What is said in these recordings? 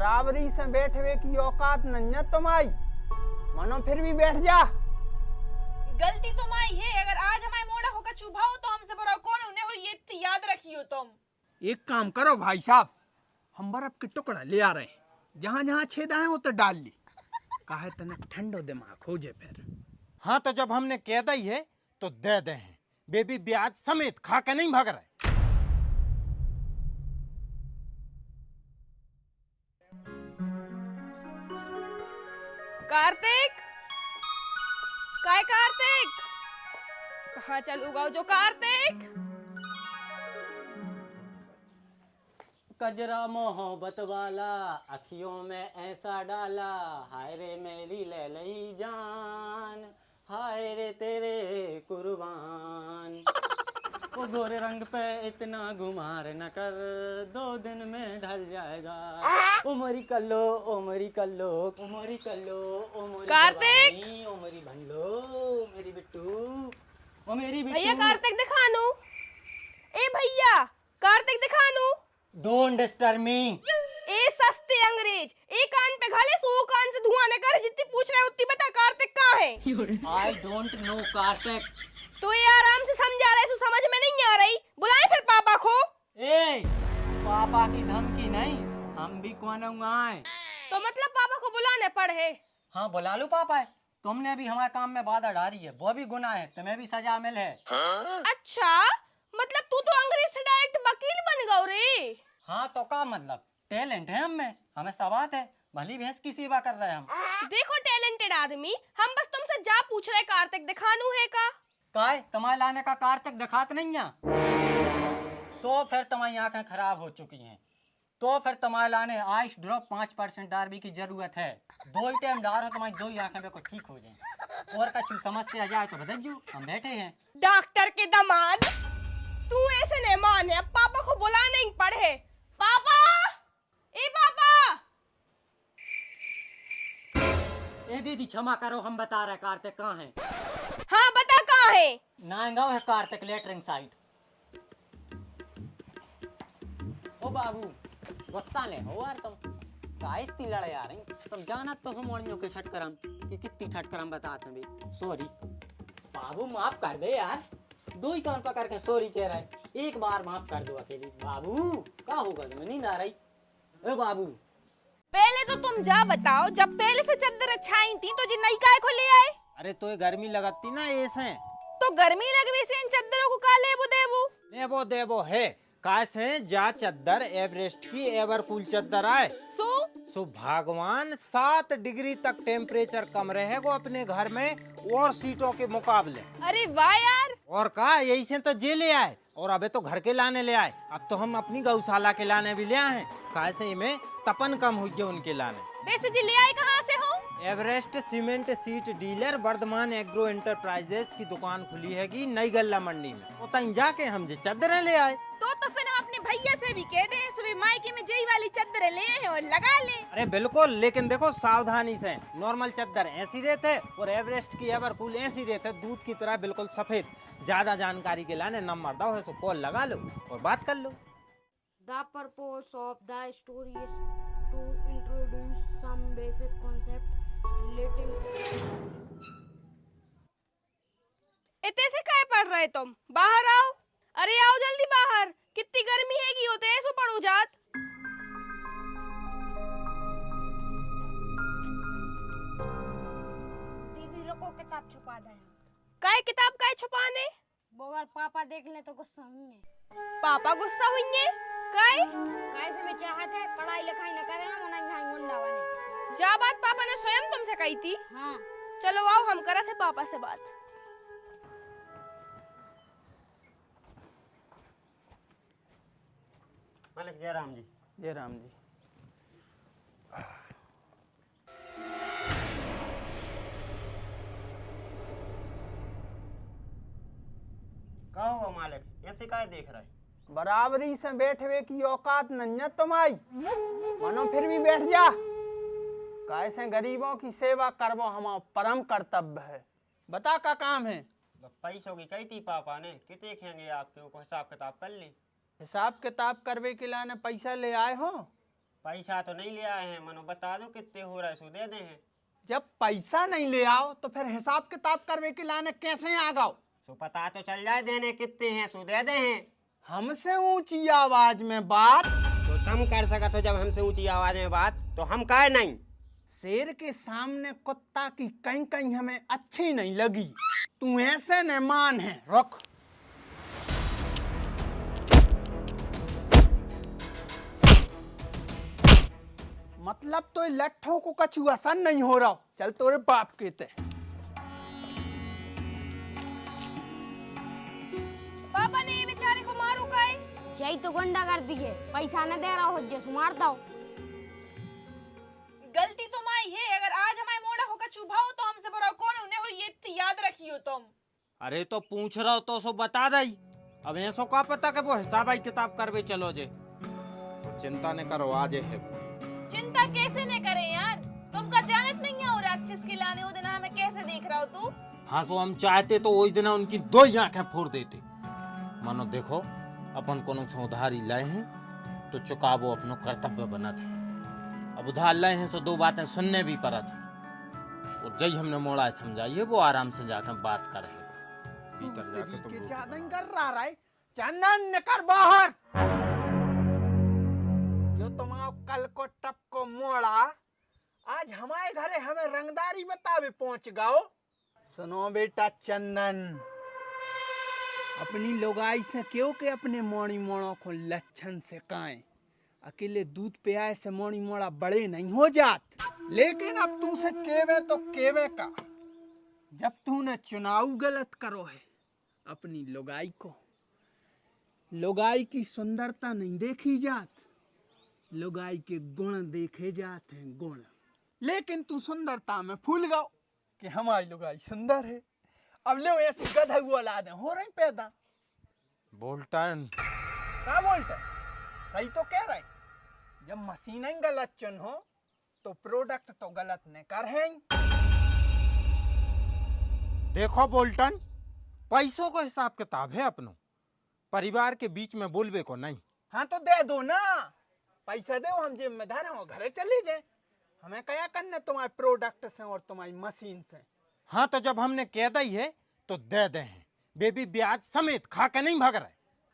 बराबरी से बैठवे की औकात नहीं है तुम्हारी, मानो फिर भी बैठ जा। गलती तुम्हारी है, अगर आज हमारे मोड़ा होकर चुभाओ तो हमसे बुरा कौन उन्हें हो, ये याद रखियो तुम। एक काम करो भाई साहब, हम बर्फ के टुकड़ा ले आ रहे हैं, जहाँ जहाँ छेदा है वो तो डाल ली, काहे तना ठंडो दिमाग हो जाए फिर। हाँ तो जब हमने कह दी है तो दे दे हैं, बेबी ब्याज समेत खा के नहीं भाग रहे। कार्तिक, काय कार्तिक, कहाँ चल उगाओ जो कार्तिक। कजरा मोहब्बत वाला अखियों में ऐसा डाला, हाय रे मेरी लैलई जान, हाय रे तेरे कुर्बान। वो गोरे रंग पे इतना गुमार न कर, 2 दिन में ढल जाएगा। ओ मोरी कल्लो, ओ मोरी कल्लो, ओ मोरी कल्लो, ओ मोरी कार्तिक! जवानी, ओ मोरी भंडो, मेरी बिट्टू, ओ मेरी बिट्टू। भैया कार्तिक दिखानू, ए भैया कार्तिक दिखानू। Don't disturb me. ए सस्ते अंग्रेज, एक कान पे घाले 100 कान से धुआं न कर, जितनी पूछ रहे उतनी बता कार्तिक कहाँ है। I don't know Kartik. तो ये आराम से समझा रहे, सो समझ में नहीं आ रही, बुलाए फिर पापा को। ए, पापा की धमकी नहीं, हम भी कौन आए। तो मतलब पापा को बुलाने पड़े। हाँ बुला लो पापा। तुमने भी हमारे काम में बाधा डाली है, वो भी गुनाह है, तुम्हें भी सजा मिल है। अच्छा, मतलब तू तो अंग्रेज से डायरेक्ट वकील बन गयो रे। हाँ तो क्या मतलब, टैलेंट है हमें सवात है, भली भैंस की सेवा कर रहे हैं हम। देखो टैलेंटेड आदमी, हम बस तुमसे जा पूछ रहे कार्तिक दिखानू है का। काय तुम्हारे लाने का कार्तिक दिखात नहीं है, तो फिर तुम्हारी आंखें खराब हो चुकी हैं, तो फिर तुम्हारे लाने आइस ड्रॉप 5% डार्बी की जरूरत है। 2 ही टाइम डारो, तुम्हारी 2 ही आंखें बिल्कुल ठीक हो जाए, और कछु समस्या आ जाए तो बदल जो, हम बैठे हैं। डॉक्टर के दामाद, तू ऐसे नहीं मान है, अब पापा को बुला नहीं पड़े। पापा, ए पापा। ए दीदी क्षमा करो, हम बता रहे कार्तिक कहाँ है। हाँ बता कहाँ है। नांगांव है कार्तिक, लेटरिंग साइड। ओ बाबू गुस्सा नहीं हो यार, तुम काहे इतनी लड़े आ रही, तुम जाना तो हम मोड़ियों के छटकरम कि कितनी छटकरम बताते हैं। सॉरी बाबू, माफ कर दे यार, 2 ही कान पकड़ के सॉरी कह रहा है, एक बार माफ कर दो अकेली। बाबू क्या होगा, तुम्हें नींद आ रही। ए बाबू पहले तो तुम जा बताओ, जब पहले से चादर छाई थी तो जी नई काय को ले आए। अरे तो ये गर्मी लगती ना ऐसे, तो गर्मी लगवी से इन चादरों को का लेबो देबो। देवो है कैसे जा चद्दर एवरेस्ट की एवरकूल चद्दर आए। सो भगवान 7 डिग्री तक टेम्परेचर कम रहेगा अपने घर में और सीटों के मुकाबले। अरे वाह यार। और कहा यही से तो जे ले आए, और अबे तो घर के लाने ले आए, अब तो हम अपनी गौशाला के लाने भी ले आए हैं, कैसे में तपन कम हुई है उनके लाने। वैसे जी ले आए कहाँ से हो। Everest cement sheet dealer Vardhman agro enterprises की दुकान खुली है कि नई गल्ला मंडी में, तो तहीं जाके हम जे चादरें ले आए। तो फिर हम अपने भैया से भी कह दें, सुबह मायके में जई वाली चादरें ले आए और लगा ले। अरे बिल्कुल, लेकिन देखो सावधानी से, नॉर्मल चादर ऐसी रहते और एवरेस्ट की एवरकूल ऐसी रहते, दूध की तरह बिल्कुल सफेद। ज्यादा जानकारी के लाने नंबर दो है, सो कॉल लगा लो और बात कर लो। The purpose of the story is to introduce some basic concept relating. इतने से काय पढ़ रहे तुम, बाहर आओ। अरे आओ जल्दी बाहर, कितनी गर्मी हैगी होते ऐसो पढ़ो जात। दीदी रुको, किताब छुपा दे। काय किताब काय छुपाने, वो अगर पापा देख ले तो गुस्सा होंगे। पापा गुस्सा हुई है। काय कैसे में चाहते हैं पढ़ाई लिखाई न करें, हम उन्हें गुंडा बने। जा बात पापा ने स्वयं तुमसे कही थी। हाँ चलो आओ, हम करत है पापा से बात। मालिक जय राम जी। जय राम जी। क्या हुआ मालिक, ऐसे काय देख रहे। बराबरी से बैठवे की औकात नहीं है तुम्हारी, मानो फिर भी बैठ जा। कैसे गरीबों की सेवा करवो हमारा परम कर्तव्य है। बता का काम है। पैसों की कही थी पापा ने, कितने खेंगे आपके को हिसाब किताब कर ली। हिसाब किताब करवे के लाने पैसा ले आए हो। पैसा तो नहीं ले आए हैं, मनो बता दो कितने हो रहा है, सो दे दे हैं। जब पैसा नहीं ले आओ तो फिर हिसाब किताब करवे के लाने कैसे आ गाओ? सो पता तो चल जाए देने कितने हैं, सो दे दे हैं। हमसे ऊंची आवाज में बात तो तुम कर सकत हो जब हमसे ऊंची आवाज में बात, तो हम काहे नहीं? शेर के सामने कुत्ता की कहीं कहीं हमें अच्छी नहीं लगी। तू ऐसे न मान है, रुक। मतलब तो लट्ठों को कछु असर नहीं हो रहा। चल तोरे बाप कहते। पापा ने ये बेचारे को मारू काहे? यही तो गुंडा कर दी है, पैसा न दे रहा हो जैसे मारता हो। गलती तो माई है, अगर आज हमारे मोड़ा होकर चुभाओ तो हमसे बुरा कौन उन्हें हो, ये तो याद रखियो तुम। अरे तो पूछ रहा हो तो सो बता दई। अब ऐसो का पता कि वो हिसाब आई किताब करवे चलो जे। चिंता न करो, आज है। चिंता कैसे न करें यार, तुम का जानत नहीं है और राक्षस के लाने वो दिन हमें कैसे देख रहा हो तू? हाँ सो हम चाहते तो वही दिन उनकी दो ही आंखें फोड़ देते। मानो देखो अपन कोनो से उधारी लाए हैं तो चुकावो अपनो कर्तव्य बना था। अब उधार लाए हैं तो दो बातें सुनने भी पड़ा था। और जय हमने मोड़ा समझाइए, वो आराम से जाकर बात कर रहे। भीतर जाके तुम लोग ज्यादा कर रहा है। चंदन निकल बाहर। जो तुम कल को टप को मोड़ा, आज हमारे घरे हमें रंगदारी बतावे पहुंच गाओ। सुनो बेटा चंदन, अपनी लोगाई से क्यों के अपने मोड़ी मोड़ों को लक्षण से काएं। अकेले दूध पे आए से मोड़ी मोड़ा बड़े नहीं हो जात। लेकिन अब तू से केवे तो केवे का, जब तूने चुनाव गलत करो है अपनी लोगाई को। लोगाई की सुंदरता नहीं देखी जात, लोगाई के गुण देखे जाते हैं, गुण। लेकिन तू सुंदरता में फूल गाओ कि हमारी लोगाई सुंदर है। अब ले ऐसी गधा औलाद हो रही पैदा। बोल्टन का बोल्टन? सही तो कह रहे। जब मशीन गलत चुन हो तो प्रोडक्ट तो गलत न कर है। देखो बोल्टन, पैसों को हिसाब किताब है अपनो, परिवार के बीच में बोलबे को नहीं। हाँ तो दे दो ना, पैसा दो, हम जिम्मेदार हैं, घरे चली जाए। हमें क्या करना तुम्हारे प्रोडक्ट से और तुम्हारी मशीन से। हाँ तो जब हमने कह दी है तो दे दे हैं। बेबी ब्याज समेत खा के नहीं भाग रहे।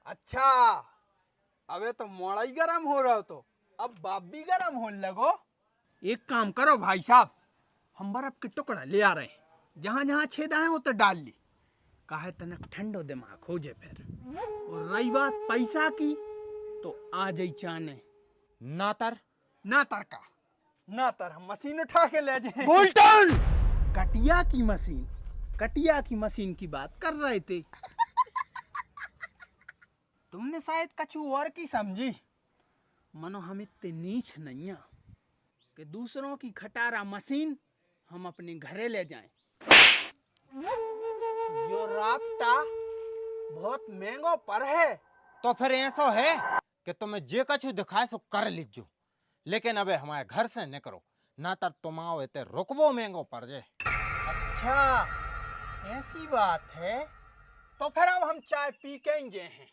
अच्छा, अबे तो मोड़ा ही गरम हो रहा हो, तो अब बाप भी गरम होने लगो। एक काम करो भाई साहब, हम बर्फ के टुकड़ा ले आ रहे हैं, जहां जहां छेदा है वो तो डाल ली। काहे तनक ठंडो दिमाग हो जाए फिर। और रही बात पैसा की, तो आ जाई चाने। नातर नातर का नातर, हम मशीन उठा के ले जाए। बोल्टन, कटिया की मशीन, कटिया की मशीन की बात कर रहे थे। तुमने शायद कछु और की समझी। मनो हम इतने नीच नहीं है कि दूसरों की खटारा मशीन हम अपने घरे ले जाएं। जो राफ्टा बहुत महंगो पर है। तो फिर ऐसा है कि तुम्हें जे कछु दिखाए सो कर लीजो, लेकिन अबे हमारे घर से न करो, ना तर तुम आओ इतने रुकबो महंगो पर जे। अच्छा ऐसी बात है, तो फिर अब हम चाय पी के ही जे हैं।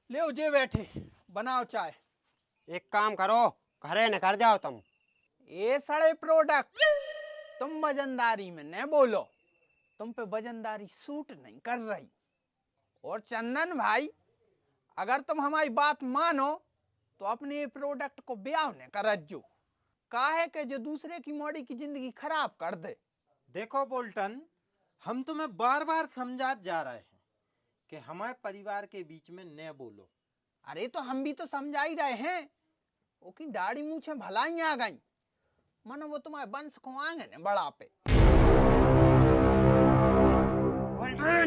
ले जे बैठे, बनाओ चाय। एक काम करो, घरे न कर जाओ तुम। ये सड़े प्रोडक्ट तुम वजनदारी में न बोलो, तुम पे वजनदारी सूट नहीं कर रही। और चंदन भाई, अगर तुम हमारी बात मानो तो अपने प्रोडक्ट को ब्याह न कर जो, काहे के जो दूसरे की मौड़ी की जिंदगी खराब कर दे। देखो बोल्टन, हम तुम्हें बार बार समझा जा रहे हैं कि हमारे परिवार के बीच में न बोलो। अरे तो हम भी तो समझा ही रहे हैं। वो की दाढ़ी मूछे भलाई आ गई, मानो वो तुम्हारे वंश को आगे न बढ़ा पे।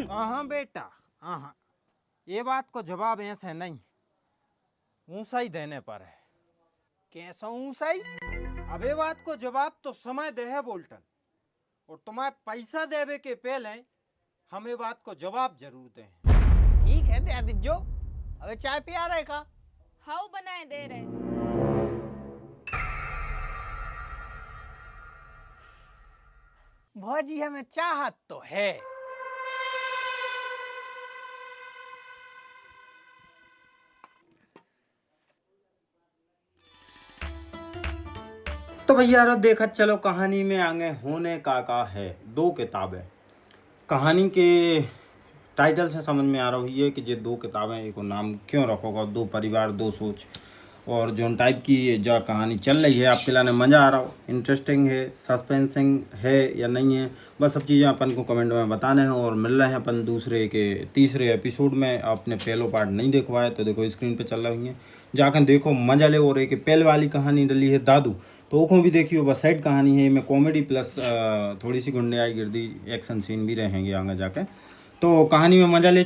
हाँ बेटा, हाँ, ये बात को जवाब ऐसे नहीं, ऊंसा ही देने पर है। कैसा ऊंसाई? अब ये बात को जवाब तो समय दे है बोल्टन, और तुम्हारे पैसा देवे के पहले हम ये बात को जवाब जरूर दें। ठीक है दे दीजो। अबे चाय पिया रहे का? हाउ बनाए दे रहे। भौजी हमें चाहत तो है। तो भैया रो देखा चलो कहानी में आगे होने का है 2 किताबें। कहानी के टाइटल से समझ में आ रही है कि ये 2 किताबें एक नाम क्यों रखोगा, 2 परिवार 2 सोच, और जो टाइप की जो कहानी चल रही है आपके लाने मज़ा आ रहा हो, इंटरेस्टिंग है, सस्पेंसिंग है या नहीं है, बस सब चीज़ें अपन को कमेंट में बताने हैं। और मिल रहे हैं अपन दूसरे के तीसरे एपिसोड में। आपने पहलो पार्ट नहीं देखवाया तो देखो स्क्रीन पे चल रही है, जाकर देखो मजा ले। और एक पहले वाली कहानी डली है दादू, तो वो भी देखियो, बस साइड कहानी है में कॉमेडी प्लस थोड़ी सी गुंडे गिरदी एक्शन सीन भी रहेंगे आगे जाके। तो कहानी में मजा ले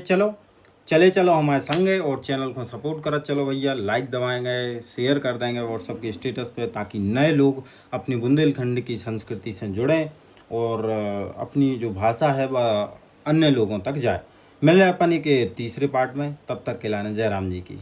चलो हमारे संगे, और चैनल को सपोर्ट करत चलो भैया। लाइक दबाएंगे, शेयर कर देंगे व्हाट्सअप के स्टेटस पे, ताकि नए लोग अपनी बुंदेलखंड की संस्कृति से जुड़ें और अपनी जो भाषा है वह अन्य लोगों तक जाए। मिले अपन के तीसरे पार्ट में, तब तक के लाने जय राम जी की।